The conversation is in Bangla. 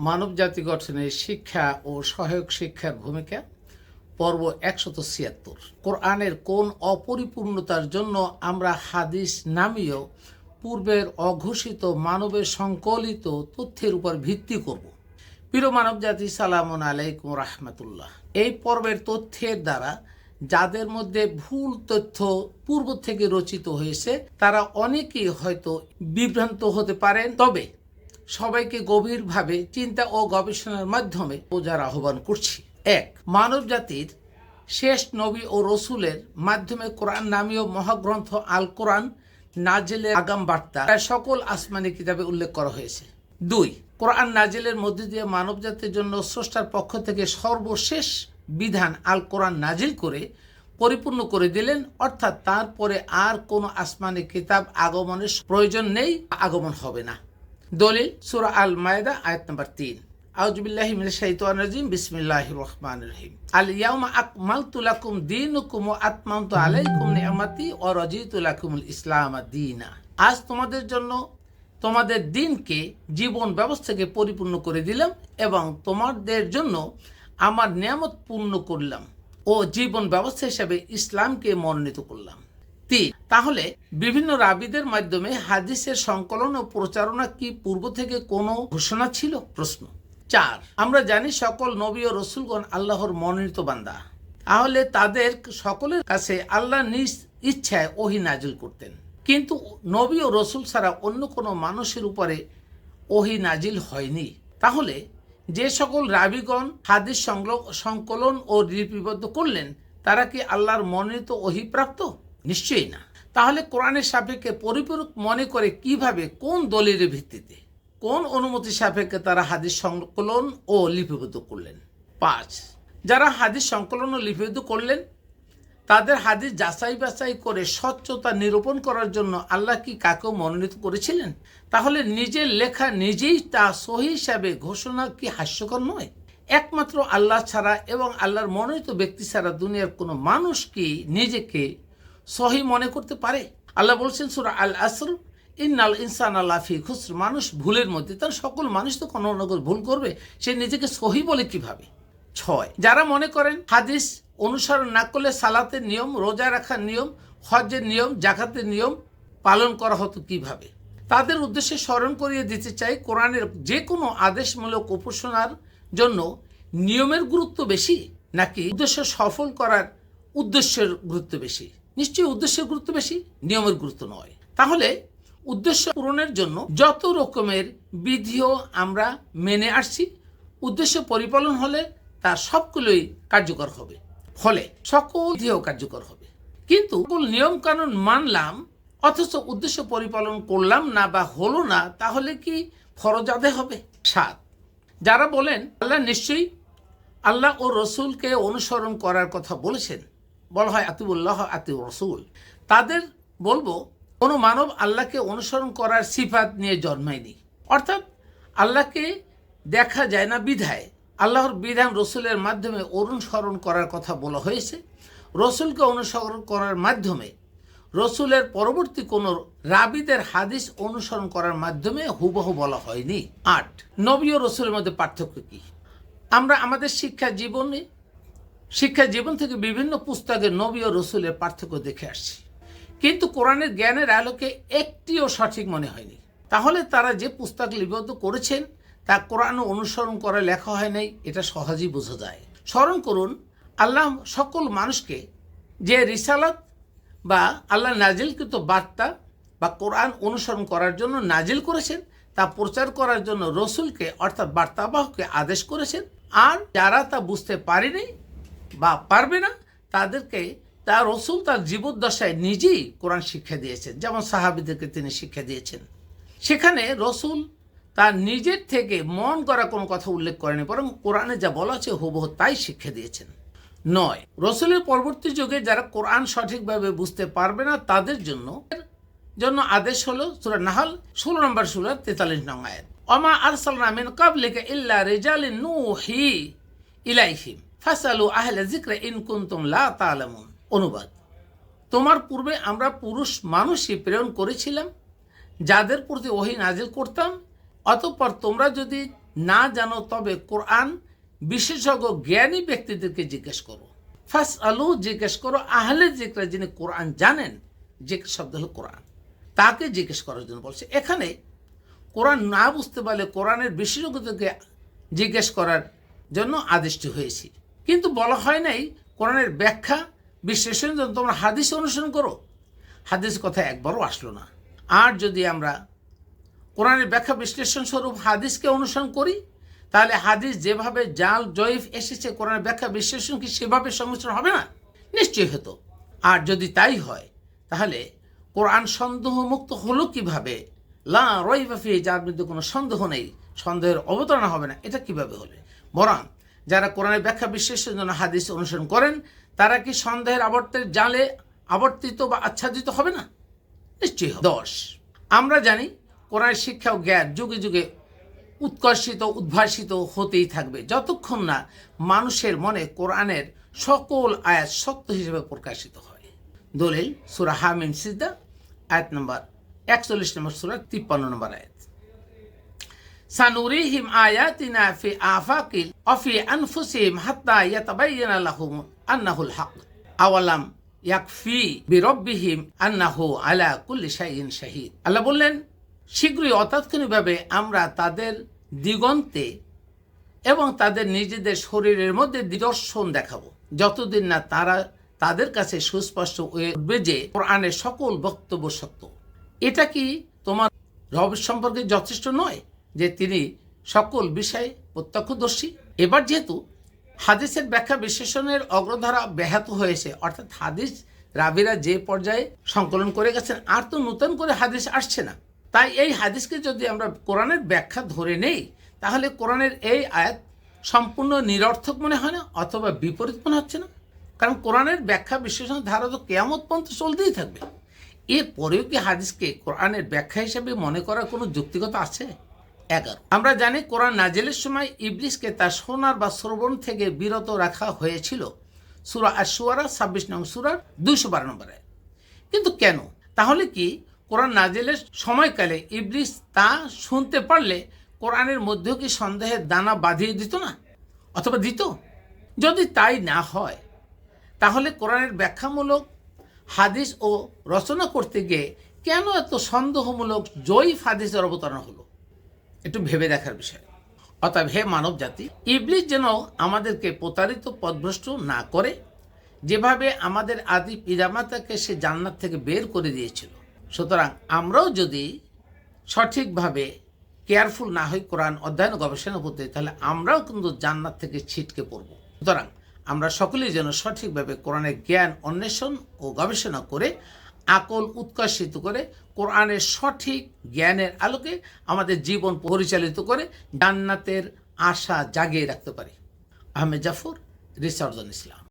মানবজাতি গঠনে শিক্ষা ও সহায়ক শিক্ষার ভূমিকা, পর্ব ১৭৬। কোরআনের কোন অপরিপূর্ণতার জন্য আমরা হাদিস নামীয় পূর্বের অঘোষিত মানবের সংকলিত তথ্যের উপর ভিত্তি করব। প্রিয় মানবজাতি, সালামুন আলাইকুম রাহমাতুল্লাহ। এই পর্বের তথ্যের দ্বারা যাদের মধ্যে ভুল তথ্য পূর্ব থেকে রচিত হয়েছে তারা অনেকেই হয়তো বিভ্রান্ত হতে পারেন, তবে সবাইকে গভীরভাবে চিন্তা ও গবেষণার মাধ্যমে বোঝার আহ্বান করছি। ১. মানব জাতির শেষ নবী ও রসুলের মাধ্যমে কোরআন নামীয় মহাগ্রন্থ আল কোরআন নাজিলের আগাম বার্তা সকল আসমানি কিতাবে উল্লেখ করা হয়েছে। ২. কোরআন নাজিলের মধ্যে দিয়ে মানব জাতির জন্য স্রষ্টার পক্ষ থেকে সর্বশেষ বিধান আল কোরআন নাজিল করে পরিপূর্ণ করে দিলেন, অর্থাৎ তারপরে আর কোনো আসমানি কিতাব আগমনের প্রয়োজন নেই, আগমন হবে না। দলিল সূরা আল মায়েদা আয়াত নম্বর ৩। আউযু বিল্লাহি মিনাশ শাইতানির রাজিম, বিসমিল্লাহির রহমানির রহিম। আল ইয়াউমা আকমালতু লাকুম দীনুকুম ওয়া আতমামতু আলাইকুম নি'মাতি ওয়া রাদিতু লাকুমুল ইসলাম দীনা। আজ তোমাদের জন্য তোমাদের দিনকে জীবন ব্যবস্থাকে পরিপূর্ণ করে দিলাম এবং তোমাদের জন্য আমার নিয়ামত পূর্ণ করলাম ও জীবন ব্যবস্থা হিসেবে ইসলামকে মনোনীত করলাম। ৩. তাহলে বিভিন্ন রাবিদের মাধ্যমে হাদিসের সংকলন ও প্রচারণা কি পূর্ব থেকে কোনো ঘোষণা ছিল? প্রশ্ন। ৪. আমরা জানি সকল নবী ও রসুলগণ আল্লাহর মনোনীত বান্দা, তাহলে তাদের সকলের কাছে আল্লাহ নিজ ইচ্ছায় ওহী নাজিল করতেন, কিন্তু নবী ও রসুল ছাড়া অন্য কোনো মানুষের উপরে ওহী নাজিল হয়নি। তাহলে যে সকল রাবিগণ হাদিস সংকলন ও লিপিবদ্ধ করলেন তারা কি আল্লাহর মনোনীত ওহী প্রাপ্ত? নিশ্চয়ই না। তাহলে কোরআনের সাপেক্ষে পরিপূরক মনে করে কিভাবে, কোন দলিলের ভিত্তিতে, কোন অনুমতি সাপেক্ষে তারা হাদিস সংকলন ও লিপিবদ্ধ করলেন? ৫. যারা হাদিস সংকলন ও লিপিবদ্ধ করলেন তাদের হাদিস যাচাই বাছাই করে স্বচ্ছতা নিরূপণ করার জন্য আল্লাহ কি কাকেও মনোনীত করেছিলেন? তাহলে নিজের লেখা নিজেই তা সহি হিসাবে ঘোষণা কি হাস্যকর নয়? একমাত্র আল্লাহ ছাড়া এবং আল্লাহর মনোনীত ব্যক্তি ছাড়া দুনিয়ার কোনো মানুষ কি নিজেকে সহি মনে করতে পারে? আল্লাহ বলছেন সূরা আল আসর, ইন্নাল ইনসানা লাফি খুসর। মানুষ ভুলের মধ্যে, তার সকল মানুষ তো কোনো না কোনো ভুল করবে, সে নিজেকে সহি বলে কিভাবে? ৬. যারা মনে করেন হাদিস অনুসরণ না করলে সালাতের নিয়ম, রোজা রাখার নিয়ম, হজ্জের নিয়ম, জাকাতের নিয়ম পালন করা হতো কিভাবে, তাদের উদ্দেশ্যে স্মরণ করিয়ে দিতে চাই কোরআনের যে কোনো আদেশমূলক উপাসনার জন্য নিয়মের গুরুত্ব বেশি নাকি উদ্দেশ্য সফল করার উদ্দেশ্যের গুরুত্ব বেশি? নিশ্চয়ই উদ্দেশ্যের গুরুত্ব বেশি, নিয়মের গুরুত্ব নয়। তাহলে উদ্দেশ্য পূরণের জন্য যত রকমের বিধিও আমরা মেনে আসছি, উদ্দেশ্য পরিপালন হলে তার সবগুলোই কার্যকর হবে, ফলে সকল বিধিও কার্যকর হবে। কিন্তু নিয়ম কানুন মানলাম অথচ উদ্দেশ্য পরিপালন করলাম না বা হলো না, তাহলে কি ফরজ আদায় হবে? ৭. যারা বলেন আল্লাহ নিশ্চয়ই আল্লাহ ও রসুলকে অনুসরণ করার কথা বলেছেন, বলা হয় আতিউল্লাহ আতিউ রসুল, তাদের বলবো কোনো মানব আল্লাহকে অনুসরণ করার সিফাত নিয়ে জন্মায়নি, অর্থাৎ আল্লাহকে দেখা যায় না বিধায় আল্লাহর বিধান রসুলের মাধ্যমে অনুসরণ করার কথা বলা হয়েছে। রসুলকে অনুসরণ করার মাধ্যমে রসুলের পরবর্তী কোনো রাবিদের হাদিস অনুসরণ করার মাধ্যমে হুবহু বলা হয়নি। ৮. নবী ও রসুলের মধ্যে পার্থক্য কি? আমরা আমাদের শিক্ষা জীবন থেকে বিভিন্ন পুস্তকে নবী ও রসুলের পার্থক্য দেখে আসছি, কিন্তু কোরআনের জ্ঞানের আলোকে একটিও সঠিক মনে হয়নি। তাহলে তারা যে পুস্তক লিপিবদ্ধ করেছেন তা কোরআন অনুসরণ করে লেখা হয় নাই, এটা সহজেই বোঝা যায়। স্মরণ করুন, আল্লাহ সকল মানুষকে যে রিসালাত বা আল্লাহ নাজিলকৃত বার্তা বা কোরআন অনুসরণ করার জন্য নাজিল করেছেন, তা প্রচার করার জন্য রসুলকে অর্থাৎ বার্তাবাহককে আদেশ করেছেন। আর যারা তা বুঝতে পারেনি বা পারবে না তাদেরকে তার রসুল তার জীবদ্দশায় নিজেই কোরআন শিক্ষা দিয়েছেন, যেমন সাহাবীদেরকে তিনি শিক্ষা দিয়েছেন। সেখানে রসুল তার নিজের থেকে মন করা কোনো কথা উল্লেখ করেনি, বরং কোরআনে যা বলা আছে হুবহু তাই শিক্ষা দিয়েছেন। ৯. রসুলের পরবর্তী যুগে যারা কোরআন সঠিকভাবে বুঝতে পারবে না তাদের জন্য আদেশ হলো সূরা নাহল ১৬ নম্বর সূরা ৪৩ নং আয়াত, ওমা আরসালনা মিন ক্বাবলিকা ইল্লা রিজালান নূহি ইলাইহিম ফাসালু আহলা যিকরি ইন কুনতুম লা তা'লামুন। অনুবাদ: তোমার পূর্বে আমরা পুরুষ মানুষই প্রেরণ করেছিলাম যাদের প্রতি ওহী নাজিল করতাম, অতঃপর তোমরা যদি না জানো তবে কোরআন বিশেষজ্ঞ জ্ঞানী ব্যক্তিদেরকে জিজ্ঞেস করো। ফার্স্ট আলু জিজ্ঞেস করো আহলে যিকরা, যিনি কোরআন জানেন। যিকর শব্দ হলো কোরআন, তাকে জিজ্ঞেস করার জন্য বলছে। এখানে কোরআন না বুঝতে পারলে কোরআনের বিশেষজ্ঞদেরকে জিজ্ঞেস করার জন্য আদেশটি হয়েছে, কিন্তু বলা হয় নাই কোরআনের ব্যাখ্যা বিশ্লেষণের জন্য তোমরা হাদিস অনুসরণ করো। হাদিস কথা একবারও আসলো না। আর যদি আমরা কোরআনের ব্যাখ্যা বিশ্লেষণ স্বরূপ হাদিসকে অনুসরণ করি, তাহলে হাদিস যেভাবে জাল জয়ীফ এসেছে, কোরআনের ব্যাখ্যা বিশ্লেষণ কি সেভাবে সংমিশ্রণ হবে না? নিশ্চয়ই হতো। আর যদি তাই হয়, তাহলে কোরআন সন্দেহমুক্ত হলো কিভাবে? লা রাইবা ফিহি, যার মধ্যে কোনো সন্দেহ নেই, সন্দেহের অবতারণা হবে না, এটা কিভাবে হলে? বরং যারা কোরআনের ব্যাখ্যা বিশ্লেষণের জন্য হাদিস অনুসরণ করেন, তারা কি সন্দেহের আবর্তের জালে আবর্তিত বা আচ্ছাদিত হবে না? নিশ্চয়ই হবে। 10, আমরা জানি কোরআনের শিক্ষা ও জ্ঞান যুগে যুগে উৎকর্ষিত উদ্ভাসিত হতেই থাকবে, যতক্ষণ না মানুষের মনে কোরআনের সকল আয়াত সত্য হিসেবে প্রকাশিত হয়। দলিল সূরা হামিম সিজদা আয়াত নম্বর 41 নম্বর সূরা 53 নম্বর আয়াত। সানুরিহিম আয়াতিনা ফি আফাকিল ওয়া ফি আনফুসিহিম হাত্তা ইয়াতাবায়্যানা লাহুম আন্নাহুল হক আওয়ালাম ইয়াকফি বিরব্বিহিম আন্নাহু আলা কুল্লি শাইইন শাহীদ। আল্লাহ বললেন, শীঘ্রই অতাৎক্ষণিকভাবে আমরা তাদের দিগন্তে এবং তাদের নিজেদের শরীরের মধ্যে নিদর্শন দেখাবো, যতদিন না তারা তাদের কাছে সুস্পষ্ট হয়ে উঠবে যে কোরআনের সকল বক্তব্য সত্য। এটা কি তোমার রব সম্পর্কে যথেষ্ট নয় যে তিনি সকল বিষয়ে প্রত্যক্ষদর্শী? এবার যেহেতু হাদিসের ব্যাখ্যা বিশ্লেষণের অগ্রধারা ব্যাহত হয়েছে, অর্থাৎ হাদিস রাবিরা যে পর্যায়ে সংকলন করে গেছেন, আর তো নতুন করে হাদিস আসছে না, তাই এই হাদিসকে যদি আমরা কোরআনের ব্যাখ্যা ধরে নেই, তাহলে কোরআনের এই আয়াত সম্পূর্ণ নিরর্থক মনে হয় না, অথবা বিপরীত মনে হচ্ছে না? কারণ কোরআনের ব্যাখ্যা বিশ্লেষণ ধারা তো কিয়ামত পর্যন্ত চলতেই থাকবে। এরপরেও কি হাদিসকে কোরআনের ব্যাখ্যা হিসেবে মনে করার কোনো যৌক্তিকতা আছে? 11, আমরা জানি কোরআন নাজিলের সময় ইবলিসকে তার শোনার বা শ্রবণ থেকে বিরত রাখা হয়েছিল। সূরা আশ-শুআরা 26 নং সূরার 212 নম্বর আয়াত। কিন্তু কেন? তাহলে কি কোরআন নাজিলের সময়কালে ইবলিস তা শুনতে পারলে কোরআনের মধ্যেও কি সন্দেহের দানা বাঁধিয়ে দিত না, অথবা দিত? যদি তাই না হয়, তাহলে কোরআনের ব্যাখ্যামূলক হাদিস ও রচনা করতে গিয়ে কেন এত সন্দেহমূলক জয়ীফ হাদিসের অবতারণা হলো? একটু ভেবে দেখার বিষয়। অতএব হে মানব জাতি, ইবলিস যেন আমাদেরকে প্রতারিত পথভ্রষ্ট না করে, যেভাবে আমাদের আদি পিতামাতাকে সে জান্নাত থেকে বের করে দিয়েছিল। সুতরাং আমরাও যদি সঠিকভাবে কেয়ারফুল না হই কোরআন অধ্যয়ন গবেষণা করতে, তাহলে আমরাও কিন্তু জান্নাত থেকে ছিটকে পড়ব। সুতরাং আমরা সকলেই যেন সঠিকভাবে কোরআনের জ্ঞান অন্বেষণ ও গবেষণা করে আকল উৎকর্ষিত করে কোরআনের সঠিক জ্ঞানের আলোকে আমাদের জীবন পরিচালিত করে জান্নাতের আশা জাগিয়ে রাখতে পারি। Ahmed Jafar, research on Islam.